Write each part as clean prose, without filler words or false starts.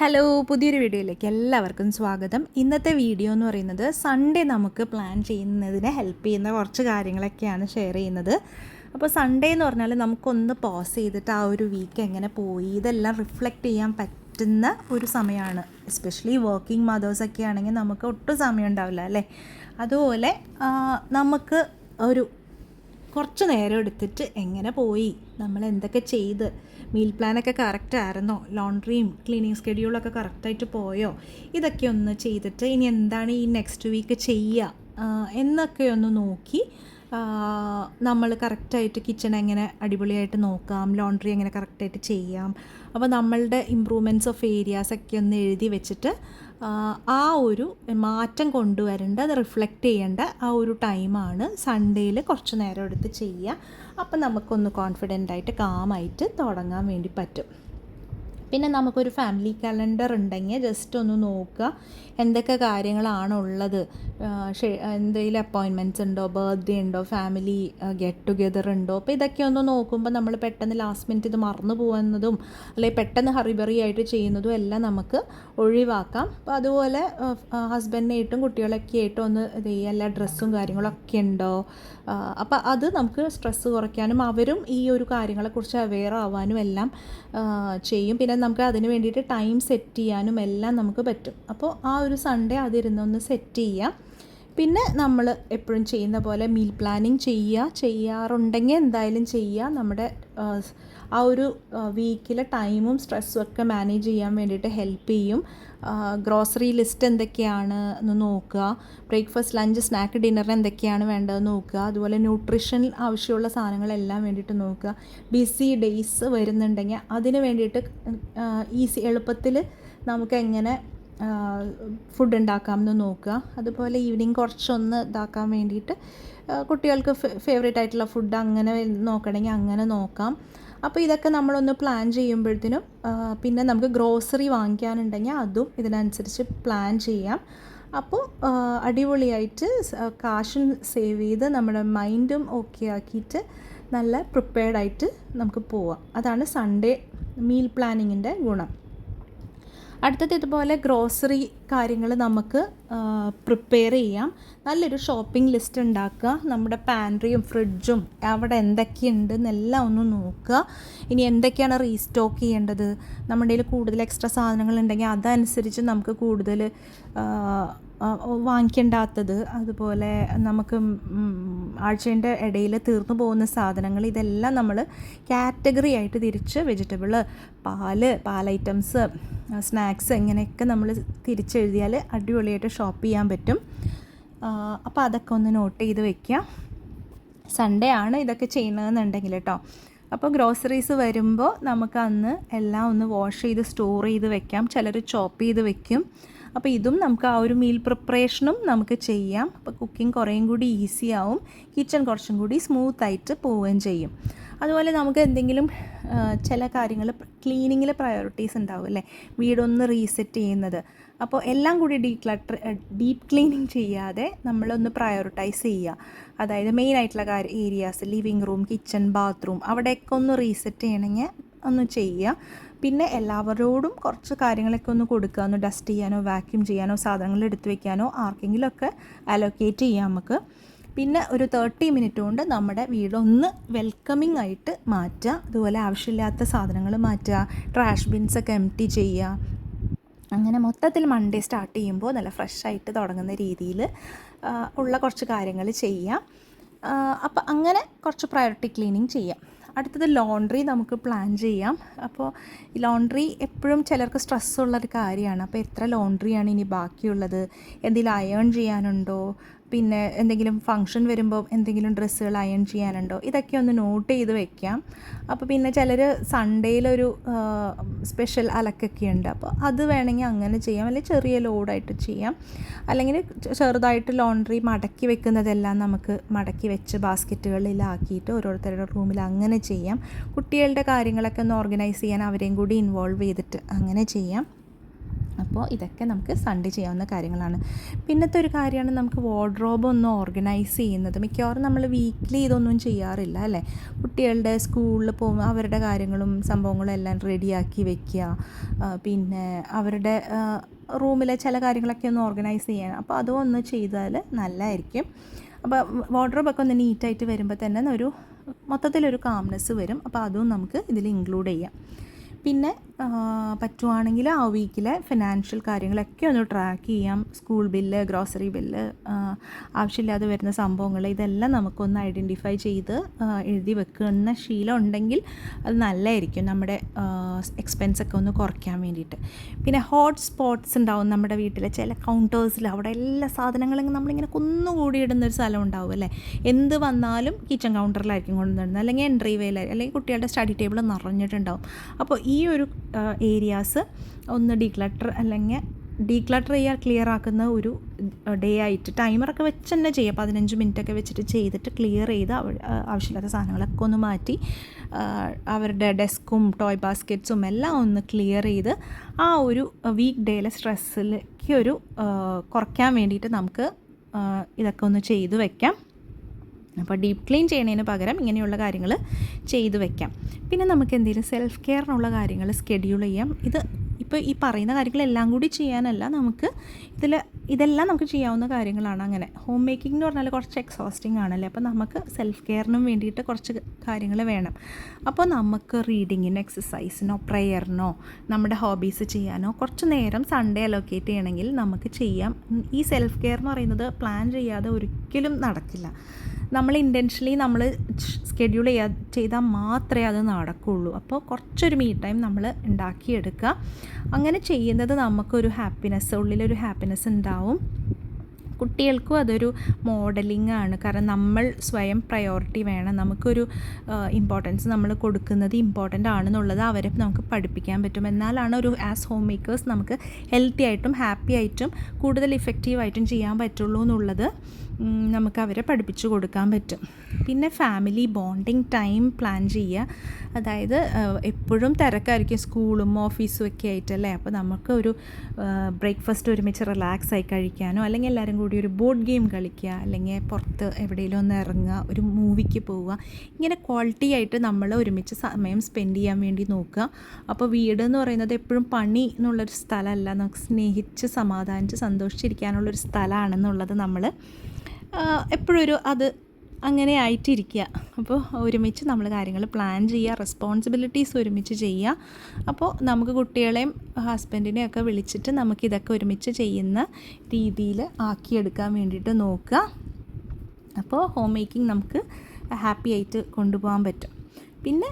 Hello, പുതിയൊരു വീഡിയോയിലേക്ക് എല്ലാവർക്കും സ്വാഗതം. ഇന്നത്തെ വീഡിയോ എന്ന് പറയുന്നത് സൺഡേ നമുക്ക് പ്ലാൻ ചെയ്യുന്നതിന് ഹെൽപ്പ് ചെയ്യുന്ന കുറച്ച് കാര്യങ്ങളൊക്കെയാണ് ഷെയർ ചെയ്യുന്നത്. അപ്പോൾ സൺഡേ എന്ന് പറഞ്ഞാൽ നമുക്കൊന്ന് പോസ് ചെയ്തിട്ട് ആ ഒരു വീക്ക് എങ്ങനെ പോയി ഇതെല്ലാം റിഫ്ലക്റ്റ് ചെയ്യാൻ പറ്റുന്ന ഒരു സമയമാണ്. എസ്പെഷ്യലി വർക്കിംഗ് മദേഴ്സൊക്കെ ആണെങ്കിൽ നമുക്ക് ഒട്ടും സമയം ഉണ്ടാവില്ല അല്ലേ. അതുപോലെ നമുക്ക് ഒരു കുറച്ച് നേരം എടുത്തിട്ട് എങ്ങനെ പോയി, നമ്മൾ എന്തൊക്കെ ചെയ്ത്, മീൽ പ്ലാനൊക്കെ കറക്റ്റ് ആയിരുന്നോ, ലോണ്ട്രിയും ക്ലീനിങ് സ്കെഡ്യൂളൊക്കെ കറക്റ്റായിട്ട് പോയോ, ഇതൊക്കെ ഒന്ന് ചെയ്തിട്ട് ഇനി എന്താണ് ഈ നെക്സ്റ്റ് വീക്ക് ചെയ്യുക എന്നൊക്കെ ഒന്ന് നോക്കി നമ്മൾ കറക്റ്റായിട്ട് കിച്ചൺ എങ്ങനെ അടിപൊളിയായിട്ട് നോക്കാം, ലോണ്ട്രി എങ്ങനെ കറക്റ്റായിട്ട് ചെയ്യാം. അപ്പോൾ നമ്മളുടെ ഇമ്പ്രൂവ്മെൻറ്റ്സ് ഓഫ് ഏരിയാസൊക്കെ ഒന്ന് എഴുതി വെച്ചിട്ട് ആ ഒരു മാറ്റം കൊണ്ടുവരേണ്ട, അത് റിഫ്ലക്റ്റ് ചെയ്യേണ്ട ആ ഒരു ടൈമാണ് സൺഡേയിൽ കുറച്ച് നേരം എടുത്ത് ചെയ്യുക. അപ്പം നമുക്കൊന്ന് കോൺഫിഡൻ്റായിട്ട് കാമായിട്ട് തുടങ്ങാൻ വേണ്ടി പറ്റും. പിന്നെ നമുക്കൊരു ഫാമിലി കലണ്ടർ ഉണ്ടെങ്കിൽ ജസ്റ്റ് ഒന്ന് നോക്കുക എന്തൊക്കെ കാര്യങ്ങളാണുള്ളത്, എന്തെങ്കിലും അപ്പോയിൻമെൻറ്റ്സ് ഉണ്ടോ, ബർത്ത്ഡേ ഉണ്ടോ, ഫാമിലി ഗെറ്റ് ടുഗെദർ ഉണ്ടോ. അപ്പോൾ ഇതൊക്കെ ഒന്ന് നോക്കുമ്പോൾ നമ്മൾ പെട്ടെന്ന് ലാസ്റ്റ് മിനിറ്റ് ഇത് മറന്നു പോകുന്നതും അല്ലെങ്കിൽ പെട്ടെന്ന് ഹറിബറി ആയിട്ട് ചെയ്യുന്നതും എല്ലാം നമുക്ക് ഒഴിവാക്കാം. അപ്പോൾ അതുപോലെ ഹസ്ബൻഡിനായിട്ടും കുട്ടികളൊക്കെ ആയിട്ടും ഒന്ന് ഇത് ചെയ്യുക, എല്ലാ ഡ്രസ്സും കാര്യങ്ങളൊക്കെ ഉണ്ടോ. അപ്പോൾ അത് നമുക്ക് സ്ട്രെസ്സ് കുറയ്ക്കാനും അവരും ഈ ഒരു കാര്യങ്ങളെക്കുറിച്ച് അവെയർ ആവാനും എല്ലാം ചെയ്യും. പിന്നെ നമുക്ക് അതിന് വേണ്ടിയിട്ട് ടൈം സെറ്റ് ചെയ്യാനും എല്ലാം നമുക്ക് പറ്റും. അപ്പോൾ ആ ഒരു സൺഡേ അതിരുന്നൊന്ന് സെറ്റ് ചെയ്യാം. പിന്നെ നമ്മൾ എപ്പോഴും ചെയ്യുന്ന പോലെ മീൽ പ്ലാനിങ് ചെയ്യാറുണ്ടെങ്കിൽ എന്തായാലും ചെയ്യുക. നമ്മുടെ ആ ഒരു വീക്കിലെ ടൈമും സ്ട്രെസ്സും ഒക്കെ മാനേജ് ചെയ്യാൻ വേണ്ടിയിട്ട് ഹെൽപ്പ് ചെയ്യും. ഗ്രോസറി ലിസ്റ്റ് എന്തൊക്കെയാണ് എന്ന് നോക്കുക, ബ്രേക്ക്ഫാസ്റ്റ്, ലഞ്ച്, സ്നാക്ക്, ഡിന്നറിന് എന്തൊക്കെയാണ് വേണ്ടതെന്ന് നോക്കുക. അതുപോലെ ന്യൂട്രീഷൻ ആവശ്യമുള്ള സാധനങ്ങളെല്ലാം വേണ്ടിയിട്ട് നോക്കുക. ബിസി ഡേയ്സ് വരുന്നുണ്ടെങ്കിൽ അതിന് വേണ്ടിയിട്ട് എളുപ്പത്തിൽ നമുക്ക് എങ്ങനെ ഫുഡ് ഉണ്ടാക്കാമെന്ന് നോക്കുക. അതുപോലെ ഈവനിങ് കുറച്ചൊന്ന് ഇതാക്കാൻ വേണ്ടിയിട്ട് കുട്ടികൾക്ക് ഫേവറേറ്റ് ആയിട്ടുള്ള ഫുഡ് അങ്ങനെ നോക്കണമെങ്കിൽ അങ്ങനെ നോക്കാം. അപ്പോൾ ഇതൊക്കെ നമ്മളൊന്ന് പ്ലാൻ ചെയ്യുമ്പോഴത്തേനും പിന്നെ നമുക്ക് ഗ്രോസറി വാങ്ങിക്കാനുണ്ടെങ്കിൽ അതും ഇതിനനുസരിച്ച് പ്ലാൻ ചെയ്യാം. അപ്പോൾ അടിപൊളിയായിട്ട് കാശും സേവ് ചെയ്ത് നമ്മുടെ മൈൻഡും ഓക്കെ ആക്കിയിട്ട് നല്ല പ്രിപ്പയർഡായിട്ട് നമുക്ക് പോവാം. അതാണ് സൺഡേ മീൽ പ്ലാനിങ്ങിൻ്റെ ഗുണം. അടുത്തത് ഇതുപോലെ ഗ്രോസറി കാര്യങ്ങൾ നമുക്ക് പ്രിപ്പയർ ചെയ്യാം. നല്ലൊരു ഷോപ്പിംഗ് ലിസ്റ്റ് ഉണ്ടാക്കുക. നമ്മുടെ പാൻട്രിയും ഫ്രിഡ്ജും അവിടെ എന്തൊക്കെയുണ്ടെന്നെല്ലാം ഒന്ന് നോക്കുക. ഇനി എന്തൊക്കെയാണ് റീസ്റ്റോക്ക് ചെയ്യേണ്ടത്, നമ്മുടെ കയ്യിൽ കൂടുതൽ എക്സ്ട്രാ സാധനങ്ങളുണ്ടെങ്കിൽ അതനുസരിച്ച് നമുക്ക് കൂടുതൽ വാങ്ങിക്കേണ്ടാത്തത്, അതുപോലെ നമുക്ക് ആഴ്ചയുടെ ഇടയിൽ തീർന്നു പോകുന്ന സാധനങ്ങൾ, ഇതെല്ലാം നമ്മൾ കാറ്റഗറി ആയിട്ട് തിരിച്ച് വെജിറ്റബിൾ, പാൽ ഐറ്റംസ്, സ്നാക്സ് ഇങ്ങനെയൊക്കെ നമ്മൾ തിരിച്ചെഴുതിയാൽ അടിപൊളിയായിട്ട് ഷോപ്പ് ചെയ്യാൻ പറ്റും. അപ്പോൾ അതൊക്കെ ഒന്ന് നോട്ട് ചെയ്ത് വെക്കുക. സൺഡേ ആണ് ഇതൊക്കെ ചെയ്യണമെന്നുണ്ടെങ്കിൽ കേട്ടോ. അപ്പോൾ ഗ്രോസറീസ് വരുമ്പോൾ നമുക്ക് അന്ന് എല്ലാം ഒന്ന് വാഷ് ചെയ്ത് സ്റ്റോർ ചെയ്ത് വെക്കാം. ചിലർ ചോപ്പ് ചെയ്ത് വെക്കും. അപ്പോൾ ഇതും നമുക്ക് ആ ഒരു മീൽ പ്രിപ്പറേഷനും നമുക്ക് ചെയ്യാം. അപ്പോൾ കുക്കിംഗ് കുറേയും കൂടി ഈസി ആവും, കിച്ചൺ കുറച്ചും കൂടി സ്മൂത്തായിട്ട് പോവുകയും ചെയ്യും. അതുപോലെ നമുക്ക് എന്തെങ്കിലും ചില കാര്യങ്ങൾ ക്ലീനിങ്ങിൽ പ്രയോറിറ്റീസ് ഉണ്ടാവും അല്ലേ, വീടൊന്ന് റീസെറ്റ് ചെയ്യുന്നത്. അപ്പോൾ എല്ലാം കൂടി ഡീപ്പ് ക്ലീനിങ് ചെയ്യാതെ നമ്മളൊന്ന് പ്രയോറിറ്റൈസ് ചെയ്യുക. അതായത് മെയിനായിട്ടുള്ള areas, living room, kitchen, bathroom, അവിടെയൊക്കെ ഒന്ന് റീസെറ്റ് ചെയ്യണമെങ്കിൽ ഒന്ന് ചെയ്യുക. പിന്നെ എല്ലാവരോടും കുറച്ച് കാര്യങ്ങളൊക്കെ ഒന്ന് കൊടുക്കുക, ഒന്ന് ഡസ്റ്റ് ചെയ്യാനോ വാക്യൂം ചെയ്യാനോ സാധനങ്ങൾ എടുത്തു വയ്ക്കാനോ ആർക്കെങ്കിലുമൊക്കെ അലോക്കേറ്റ് ചെയ്യാം നമുക്ക്. പിന്നെ ഒരു 30 മിനിറ്റ് കൊണ്ട് നമ്മുടെ വീടൊന്ന് വെൽക്കമിങ് ആയിട്ട് മാറ്റുക. അതുപോലെ ആവശ്യമില്ലാത്ത സാധനങ്ങൾ മാറ്റുക, ട്രാഷ് ബിൻസൊക്കെ എംപ്റ്റി ചെയ്യുക. അങ്ങനെ മൊത്തത്തിൽ മൺഡേ സ്റ്റാർട്ട് ചെയ്യുമ്പോൾ നല്ല ഫ്രഷായിട്ട് തുടങ്ങുന്ന രീതിയിൽ ഉള്ള കുറച്ച് കാര്യങ്ങൾ ചെയ്യാം. അപ്പോൾ അങ്ങനെ കുറച്ച് പ്രയോറിറ്റി ക്ലീനിങ് ചെയ്യാം. അടുത്തത് ലോണ്ട്രി നമുക്ക് പ്ലാൻ ചെയ്യാം. അപ്പോൾ ഈ ലോണ്ട്രി എപ്പോഴും ചിലർക്ക് സ്ട്രെസ്സുള്ളൊരു കാര്യമാണ്. അപ്പോൾ എത്ര ലോണ്ട്രിയാണ് ഇനി ബാക്കിയുള്ളത്, എന്തെങ്കിലും അയൺ ചെയ്യാനുണ്ടോ, പിന്നെ എന്തെങ്കിലും ഫങ്ഷൻ വരുമ്പോൾ എന്തെങ്കിലും ഡ്രസ്സുകൾ അയൺ ചെയ്യാനുണ്ടോ, ഇതൊക്കെ ഒന്ന് നോട്ട് ചെയ്ത് വെക്കാം. അപ്പോൾ പിന്നെ ചിലർ സൺഡേയിലൊരു സ്പെഷ്യൽ അലക്കൊക്കെ ഉണ്ട്, അപ്പോൾ അത് വേണമെങ്കിൽ അങ്ങനെ ചെയ്യാം. അല്ലെങ്കിൽ ചെറിയ ലോഡായിട്ട് ചെയ്യാം. അല്ലെങ്കിൽ ചെറുതായിട്ട് ലോണ്ട്രി മടക്കി വെക്കുന്നതെല്ലാം നമുക്ക് മടക്കി വെച്ച് ബാസ്ക്കറ്റുകളിലാക്കിയിട്ട് ഓരോരുത്തരുടെ റൂമിൽ അങ്ങനെ ചെയ്യാം. കുട്ടികളുടെ കാര്യങ്ങളൊക്കെ ഒന്ന് ഓർഗനൈസ് ചെയ്യാൻ അവരെയും കൂടി ഇൻവോൾവ് ചെയ്തിട്ട് അങ്ങനെ ചെയ്യാം. അപ്പോൾ ഇതൊക്കെ നമുക്ക് സൺഡേ ചെയ്യാവുന്ന കാര്യങ്ങളാണ്. പിന്നത്തെ ഒരു കാര്യമാണ് നമുക്ക് വാർഡ്രോബ് ഒന്ന് ഓർഗനൈസ് ചെയ്യുന്നത്. മിക്കവാറും നമ്മൾ വീക്ക്ലി ഇതൊന്നും ചെയ്യാറില്ല അല്ലേ. കുട്ടികളുടെ സ്കൂളിൽ പോകുമ്പോൾ അവരുടെ കാര്യങ്ങളും സംഭവങ്ങളും എല്ലാം റെഡിയാക്കി വെക്കുക, പിന്നെ അവരുടെ റൂമിലെ ചില കാര്യങ്ങളൊക്കെ ഒന്ന് ഓർഗനൈസ് ചെയ്യണം. അപ്പോൾ അതും ഒന്ന് ചെയ്താൽ നല്ലതായിരിക്കും. അപ്പോൾ വാർഡ്രോബൊക്കെ ഒന്ന് നീറ്റായിട്ട് വരുമ്പോൾ തന്നെ മൊത്തത്തിലൊരു കാംനെസ് വരും. അപ്പോൾ അതും നമുക്ക് ഇതിൽ ഇൻക്ലൂഡ് ചെയ്യാം. പിന്നെ പറ്റുവാണെങ്കിൽ ആ വീക്കിലെ ഫിനാൻഷ്യൽ കാര്യങ്ങളൊക്കെ ഒന്ന് ട്രാക്ക് ചെയ്യാം. സ്കൂൾ ബില്ല്, ഗ്രോസറി ബില്ല്, ആവശ്യമില്ലാതെ വരുന്ന സംഭവങ്ങൾ, ഇതെല്ലാം നമുക്കൊന്ന് ഐഡൻറ്റിഫൈ ചെയ്ത് എഴുതി വെക്കുന്ന ശീലം ഉണ്ടെങ്കിൽ അത് നല്ലതായിരിക്കും, നമ്മുടെ എക്സ്പെൻസൊക്കെ ഒന്ന് കുറയ്ക്കാൻ വേണ്ടിയിട്ട്. പിന്നെ ഹോട്ട് സ്പോട്ട്സ് ഉണ്ടാവും നമ്മുടെ വീട്ടിലെ ചില കൗണ്ടേഴ്സിൽ. അവിടെ എല്ലാ സാധനങ്ങളും നമ്മളിങ്ങനെ കുന്നുകൂടി ഇടുന്നൊരു സ്ഥലം ഉണ്ടാവും അല്ലേ. എന്ത് വന്നാലും കിച്ചൺ കൗണ്ടറിലായിരിക്കും കൊണ്ടുവരുന്നത്, അല്ലെങ്കിൽ എൻട്രി വേയിലായിരിക്കും, അല്ലെങ്കിൽ കുട്ടികളുടെ സ്റ്റഡി ടേബിൾ നിറഞ്ഞിട്ടുണ്ടാവും. അപ്പോൾ ഈ ഒരു ഏരിയാസ് ഒന്ന് ഡീക്ലട്ടർ ചെയ്യുക, ക്ലിയർ ആക്കുന്ന ഒരു ഡേ ആയിട്ട് ടൈമറൊക്കെ വെച്ച് തന്നെ ചെയ്യുക. 15 മിനിറ്റൊക്കെ വെച്ചിട്ട് ചെയ്തിട്ട് ക്ലിയർ ചെയ്ത് ആവശ്യമില്ലാത്ത സാധനങ്ങളൊക്കെ ഒന്ന് മാറ്റി അവരുടെ ഡെസ്കും ടോയ് ബാസ്ക്കറ്റ്സും എല്ലാം ഒന്ന് ക്ലിയർ ചെയ്ത് ആ ഒരു വീക്ക് ഡേയിലെ സ്ട്രെസ്സിലേക്ക് കുറയ്ക്കാൻ വേണ്ടിയിട്ട് നമുക്ക് ഇതൊക്കെ ഒന്ന് ചെയ്തു വയ്ക്കാം. അപ്പോൾ ഡീപ്പ് ക്ലീൻ ചെയ്യുന്നതിന് പകരം ഇങ്ങനെയുള്ള കാര്യങ്ങൾ ചെയ്തു വെക്കാം. പിന്നെ നമുക്ക് എന്തെങ്കിലും സെൽഫ് കെയറിനുള്ള കാര്യങ്ങൾ സ്കെഡ്യൂൾ ചെയ്യാം. ഇപ്പോൾ ഈ പറയുന്ന കാര്യങ്ങളെല്ലാം കൂടി ചെയ്യാനല്ല, ഇതെല്ലാം നമുക്ക് ചെയ്യാവുന്ന കാര്യങ്ങളാണ്. അങ്ങനെ ഹോം മേക്കിംഗ് എന്ന് പറഞ്ഞാൽ കുറച്ച് എക്സോസ്റ്റിംഗ് ആണല്ലേ. അപ്പോൾ നമുക്ക് സെൽഫ് കെയറിനും വേണ്ടിയിട്ട് കുറച്ച് കാര്യങ്ങൾ വേണം. അപ്പോൾ നമുക്ക് റീഡിങ്ങിനോ എക്സസൈസിനോ പ്രെയറിനോ നമ്മുടെ ഹോബീസ് ചെയ്യാനോ കുറച്ച് നേരം സൺഡേ അലോക്കേറ്റ് ചെയ്യണമെങ്കിൽ നമുക്ക് ചെയ്യാം. ഈ സെൽഫ് കെയർ എന്ന് പറയുന്നത് പ്ലാൻ ചെയ്യാതെ ഒരിക്കലും നടക്കില്ല. നമ്മൾ ഇൻറ്റൻഷനലി നമ്മൾ സ്കെഡ്യൂൾ ചെയ്താൽ മാത്രമേ അത് നടക്കുകയുള്ളൂ. അപ്പോൾ കുറച്ചൊരു മീ ടൈം നമ്മൾ ഉണ്ടാക്കിയെടുക്കുക. അങ്ങനെ ചെയ്യുന്നത് നമുക്കൊരു ഉള്ളിലൊരു ഹാപ്പിനെസ് ഉണ്ടാവും. കുട്ടികൾക്കും അതൊരു മോഡലിംഗ് ആണ്. കാരണം നമ്മൾ സ്വയം പ്രയോറിറ്റി വേണം. നമുക്കൊരു ഇമ്പോർട്ടൻസ് നമ്മൾ കൊടുക്കുന്നത് ഇമ്പോർട്ടൻ്റ് ആണെന്നുള്ളത് അവരെ നമുക്ക് പഠിപ്പിക്കാൻ പറ്റും. എന്നാലാണ് ആസ് ഹോം മേക്കേഴ്സ് നമുക്ക് ഹെൽത്തി ആയിട്ടും ഹാപ്പി ആയിട്ടും കൂടുതൽ ഇഫക്റ്റീവായിട്ടും ചെയ്യാൻ പറ്റുള്ളൂ എന്നുള്ളത് നമുക്ക് അവരെ പഠിപ്പിച്ചു കൊടുക്കാൻ പറ്റും. പിന്നെ ഫാമിലി ബോണ്ടിങ് ടൈം പ്ലാൻ ചെയ്യുക. അതായത് എപ്പോഴും തിരക്കായിരിക്കും സ്കൂളും ഓഫീസും ഒക്കെ ആയിട്ടല്ലേ. അപ്പോൾ നമുക്ക് ബ്രേക്ക്ഫാസ്റ്റ് ഒരുമിച്ച് റിലാക്സ് ആയി കഴിക്കാനോ, അല്ലെങ്കിൽ എല്ലാവരും കൂടി ഒരു ബോർഡ് ഗെയിം കളിക്കുക, അല്ലെങ്കിൽ പുറത്ത് എവിടെയെങ്കിലും ഒന്ന് ഇറങ്ങുക, ഒരു മൂവിക്ക് പോവുക, ഇങ്ങനെ ക്വാളിറ്റി ആയിട്ട് നമ്മൾ ഒരുമിച്ച് സമയം സ്പെൻഡ് ചെയ്യാൻ വേണ്ടി നോക്കുക. അപ്പോൾ വീട് എന്ന് പറയുന്നത് എപ്പോഴും പണി എന്നുള്ളൊരു സ്ഥലമല്ല, നമുക്ക് സ്നേഹിച്ച് സമാധാനിച്ച് സന്തോഷിച്ചിരിക്കാനുള്ളൊരു സ്ഥലമാണെന്നുള്ളത് നമ്മൾ എപ്പോഴും അത് അങ്ങനെ ആയിട്ടിരിക്കുക. അപ്പോൾ ഒരുമിച്ച് നമ്മൾ കാര്യങ്ങൾ പ്ലാൻ ചെയ്യുക, റെസ്പോൺസിബിലിറ്റീസ് ഒരുമിച്ച് ചെയ്യുക. അപ്പോൾ നമുക്ക് കുട്ടികളെയും ഹസ്ബൻഡിനെയും ഒക്കെ വിളിച്ചിട്ട് നമുക്കിതൊക്കെ ഒരുമിച്ച് ചെയ്യുന്ന രീതിയിൽ ആക്കിയെടുക്കാൻ വേണ്ടിയിട്ട് നോക്കുക. അപ്പോൾ ഹോം മേക്കിംഗ് നമുക്ക് ഹാപ്പി ആയിട്ട് കൊണ്ടുപോകാൻ പറ്റും. പിന്നെ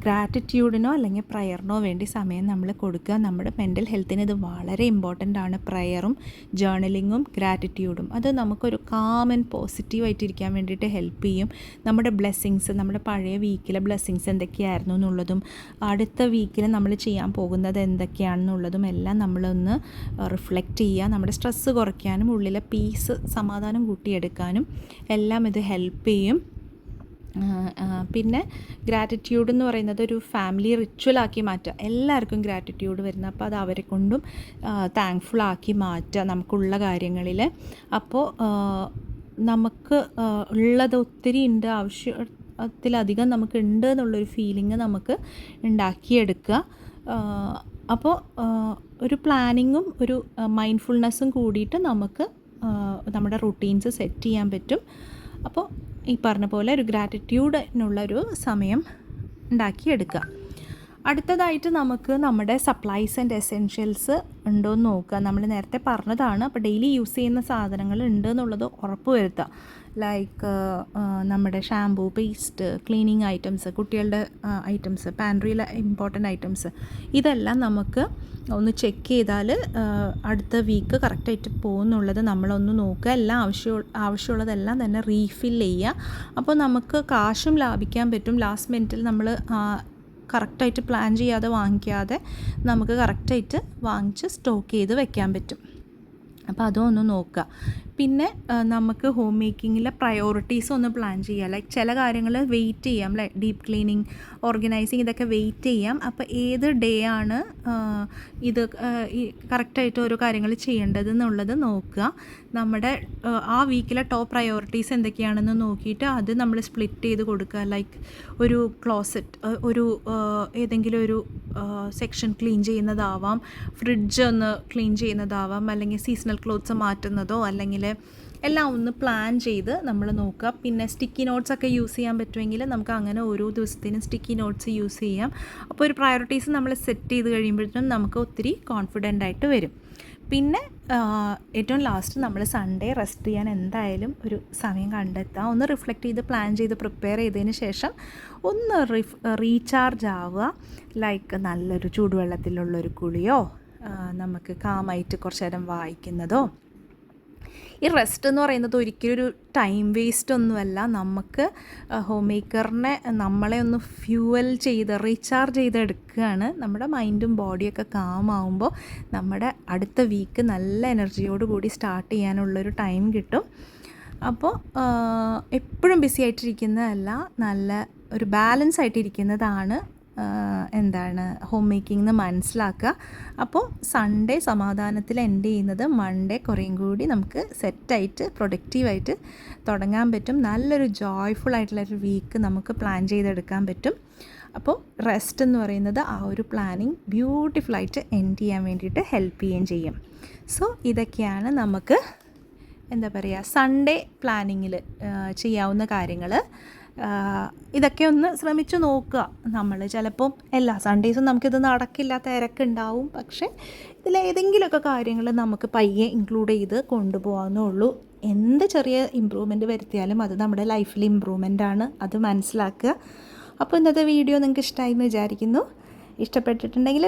ഗ്രാറ്റിറ്റ്യൂഡിനോ അല്ലെങ്കിൽ പ്രയറിനോ വേണ്ടി സമയം നമ്മൾ കൊടുക്കുക. നമ്മുടെ മെൻ്റൽ ഹെൽത്തിന് ഇത് വളരെ ഇമ്പോർട്ടൻ്റ് ആണ്. പ്രയറും ജേർണലിങ്ങും ഗ്രാറ്റിറ്റ്യൂഡും അത് നമുക്കൊരു കാം ആൻഡ് പോസിറ്റീവായിട്ടിരിക്കാൻ വേണ്ടിയിട്ട് ഹെൽപ്പ് ചെയ്യും. നമ്മുടെ ബ്ലെസ്സിങ്സ്, നമ്മുടെ പഴയ വീക്കിലെ ബ്ലെസ്സിങ്സ് എന്തൊക്കെയായിരുന്നു എന്നുള്ളതും അടുത്ത വീക്കിൽ നമ്മൾ ചെയ്യാൻ പോകുന്നത് എന്തൊക്കെയാണെന്നുള്ളതും എല്ലാം നമ്മളൊന്ന് റിഫ്ലക്റ്റ് ചെയ്യുക. നമ്മുടെ സ്ട്രെസ്സ് കുറയ്ക്കാനും ഉള്ളിലെ പീസ്, സമാധാനം കൂട്ടിയെടുക്കാനും എല്ലാം ഇത് ഹെൽപ്പ് ചെയ്യും. പിന്നെ ഗ്രാറ്റിറ്റ്യൂഡ് എന്ന് പറയുന്നത് ഒരു ഫാമിലി റിച്വലാക്കി മാറ്റുക. എല്ലാവർക്കും ഗ്രാറ്റിറ്റ്യൂഡ് വരുന്നത്, അപ്പോൾ അത് അവരെ കൊണ്ടും താങ്ക്ഫുള്ളാക്കി മാറ്റുക നമുക്കുള്ള കാര്യങ്ങളിൽ. അപ്പോൾ നമുക്ക് ഉള്ളത് ഒത്തിരി ഉണ്ട്, ആവശ്യത്തിലധികം നമുക്ക് ഉണ്ട് എന്നുള്ളൊരു ഫീലിംഗ് നമുക്ക് ഉണ്ടാക്കിയെടുക്കുക. അപ്പോൾ ഒരു പ്ലാനിങ്ങും ഒരു മൈൻഡ്ഫുൾനെസ്സും കൂടിയിട്ട് നമുക്ക് നമ്മുടെ റൂട്ടീൻസ് സെറ്റ് ചെയ്യാൻ പറ്റും. അപ്പോൾ ഈ പറഞ്ഞ പോലെ ഒരു ഗ്രാറ്റിറ്റ്യൂഡിനുള്ളൊരു സമയം ഉണ്ടാക്കിയെടുക്കുക. അടുത്തതായിട്ട് നമുക്ക് നമ്മുടെ സപ്ലൈസ് ആൻഡ് എസെൻഷ്യൽസ് ഉണ്ടോയെന്ന് നോക്കുക. നമ്മൾ നേരത്തെ പറഞ്ഞതാണ്. അപ്പോൾ ഡെയിലി യൂസ് ചെയ്യുന്ന സാധനങ്ങൾ ഉണ്ട് എന്നുള്ളത് ഉറപ്പ് വരുത്തുക. ലൈക്ക് നമ്മുടെ ഷാമ്പൂ, പേസ്റ്റ്, ക്ലീനിങ് ഐറ്റംസ്, കുട്ടികളുടെ ഐറ്റംസ്, പാൻട്രിയിലെ ഇമ്പോർട്ടൻ്റ് ഐറ്റംസ്, ഇതെല്ലാം നമുക്ക് ഒന്ന് ചെക്ക് ചെയ്താൽ അടുത്ത വീക്ക് കറക്റ്റായിട്ട് പോകുന്നുള്ളത് നമ്മളൊന്ന് നോക്കുക. എല്ലാം ആവശ്യമുള്ളതെല്ലാം തന്നെ റീഫിൽ ചെയ്യുക. അപ്പോൾ നമുക്ക് കാശും ലാഭിക്കാൻ പറ്റും. ലാസ്റ്റ് മിനിറ്റിൽ നമ്മൾ കറക്റ്റായിട്ട് പ്ലാൻ ചെയ്യാതെ വാങ്ങിക്കാതെ നമുക്ക് കറക്റ്റായിട്ട് വാങ്ങിച്ച് സ്റ്റോക്ക് ചെയ്ത് വെക്കാൻ പറ്റും. അപ്പോൾ അതും ഒന്ന് നോക്കുക. പിന്നെ നമുക്ക് ഹോം മേക്കിങ്ങിലെ പ്രയോറിറ്റീസ് ഒന്ന് പ്ലാൻ ചെയ്യാം. ലൈക്ക് ചില കാര്യങ്ങൾ വെയിറ്റ് ചെയ്യാം, ലൈക്ക് ഡീപ്പ് ക്ലീനിങ്, ഓർഗനൈസിങ്, ഇതൊക്കെ വെയിറ്റ് ചെയ്യാം. അപ്പോൾ ഏത് ഡേ ആണ് ഇത് ഈ കറക്റ്റായിട്ട് ഓരോ കാര്യങ്ങൾ ചെയ്യേണ്ടത് എന്നുള്ളത് നോക്കുക. നമ്മുടെ ആ വീക്കിലെ ടോപ്പ് പ്രയോറിറ്റീസ് എന്തൊക്കെയാണെന്ന് നോക്കിയിട്ട് അത് നമ്മൾ സ്പ്ലിറ്റ് ചെയ്ത് കൊടുക്കുക. ലൈക്ക് ഒരു ക്ലോസറ്റ്, ഒരു ഏതെങ്കിലും ഒരു സെക്ഷൻ ക്ലീൻ ചെയ്യുന്നതാവാം, ഫ്രിഡ്ജ് ഒന്ന് ക്ലീൻ ചെയ്യുന്നതാവാം, അല്ലെങ്കിൽ സീസണൽ ക്ലോത്ത്സ് മാറ്റുന്നതോ, അല്ലെങ്കിൽ എല്ലാം ഒന്ന് പ്ലാൻ ചെയ്ത് നമ്മൾ നോക്കുക. പിന്നെ സ്റ്റിക്കി നോട്ട്സൊക്കെ യൂസ് ചെയ്യാൻ പറ്റുമെങ്കിൽ നമുക്ക് അങ്ങനെ ഓരോ ദിവസത്തിനും സ്റ്റിക്കി നോട്ട്സ് യൂസ് ചെയ്യാം. അപ്പോൾ ഒരു പ്രയോറിറ്റീസ് നമ്മൾ സെറ്റ് ചെയ്ത് കഴിയുമ്പോഴത്തേനും നമുക്ക് ഒത്തിരി കോൺഫിഡൻ്റ് ആയിട്ട് വരും. പിന്നെ ഏറ്റവും ലാസ്റ്റ് നമ്മൾ സൺഡേ റെസ്റ്റ് ചെയ്യാൻ എന്തായാലും ഒരു സമയം കണ്ടെത്തുക. ഒന്ന് റിഫ്ലക്റ്റ് ചെയ്ത് പ്ലാൻ ചെയ്ത് പ്രിപ്പയർ ചെയ്തതിന് ശേഷം ഒന്ന് റീചാർജ് ആവുക. ലൈക്ക് നല്ലൊരു ചൂടുവെള്ളത്തിലുള്ളൊരു കുളിയോ, നമുക്ക് കാമായിട്ട് കുറച്ച് നേരം വായിക്കുന്നതോ. ഈ റെസ്റ്റ് എന്ന് പറയുന്നത് ഒരിക്കലും ഒരു ടൈം വേസ്റ്റ് ഒന്നുമല്ല. നമുക്ക് ഹോം മേക്കറിനെ നമ്മളെ ഒന്ന് ഫ്യൂവൽ ചെയ്ത് റീചാർജ് ചെയ്തെടുക്കുകയാണ്. നമ്മുടെ മൈൻഡും ബോഡിയൊക്കെ കാമാവുമ്പോൾ നമ്മുടെ അടുത്ത വീക്ക് നല്ല എനർജിയോട് കൂടി സ്റ്റാർട്ട് ചെയ്യാനുള്ളൊരു ടൈം കിട്ടും. അപ്പോൾ എപ്പോഴും ബിസി ആയിട്ടിരിക്കുന്നതല്ല, നല്ല ഒരു ബാലൻസ് ആയിട്ടിരിക്കുന്നതാണ് ഹോം മേക്കിംഗ് എന്ന് മനസ്സിലാക്കുക. അപ്പോൾ സൺഡേ സമാധാനത്തിൽ എൻഡ് ചെയ്യുന്നത് മൺഡേ കുറേയും കൂടി നമുക്ക് സെറ്റായിട്ട് പ്രൊഡക്റ്റീവായിട്ട് തുടങ്ങാൻ പറ്റും. നല്ലൊരു ജോയ്ഫുൾ ആയിട്ടുള്ളൊരു വീക്ക് നമുക്ക് പ്ലാൻ ചെയ്തെടുക്കാൻ പറ്റും. അപ്പോൾ റെസ്റ്റ് എന്ന് പറയുന്നത് ആ ഒരു പ്ലാനിങ് ബ്യൂട്ടിഫുള്ളായിട്ട് എൻഡ് ചെയ്യാൻ വേണ്ടിയിട്ട് ഹെൽപ്പ് ചെയ്യുകയും ചെയ്യും. സോ ഇതൊക്കെയാണ് നമുക്ക് സൺഡേ പ്ലാനിങ്ങിൽ ചെയ്യാവുന്ന കാര്യങ്ങൾ. ഇതൊക്കെ ഒന്ന് ശ്രമിച്ചു നോക്കുക. നമ്മൾ ചിലപ്പം എല്ലാ സൺഡേസും നമുക്കിത് നടക്കില്ല, തിരക്കുണ്ടാവും. പക്ഷേ ഇതിലേതെങ്കിലുമൊക്കെ കാര്യങ്ങൾ നമുക്ക് പയ്യെ ഇൻക്ലൂഡ് ചെയ്ത് കൊണ്ടുപോകാവുന്നേ ഉള്ളൂ. എന്ത് ചെറിയ ഇമ്പ്രൂവ്മെൻറ്റ് വരുത്തിയാലും അത് നമ്മുടെ ലൈഫിൽ ഇമ്പ്രൂവ്മെൻ്റാണ്, അത് മനസ്സിലാക്കുക. അപ്പോൾ ഇന്നത്തെ വീഡിയോ നിങ്ങൾക്ക് ഇഷ്ടമായി എന്ന് വിചാരിക്കുന്നു. ഇഷ്ടപ്പെട്ടിട്ടുണ്ടെങ്കിൽ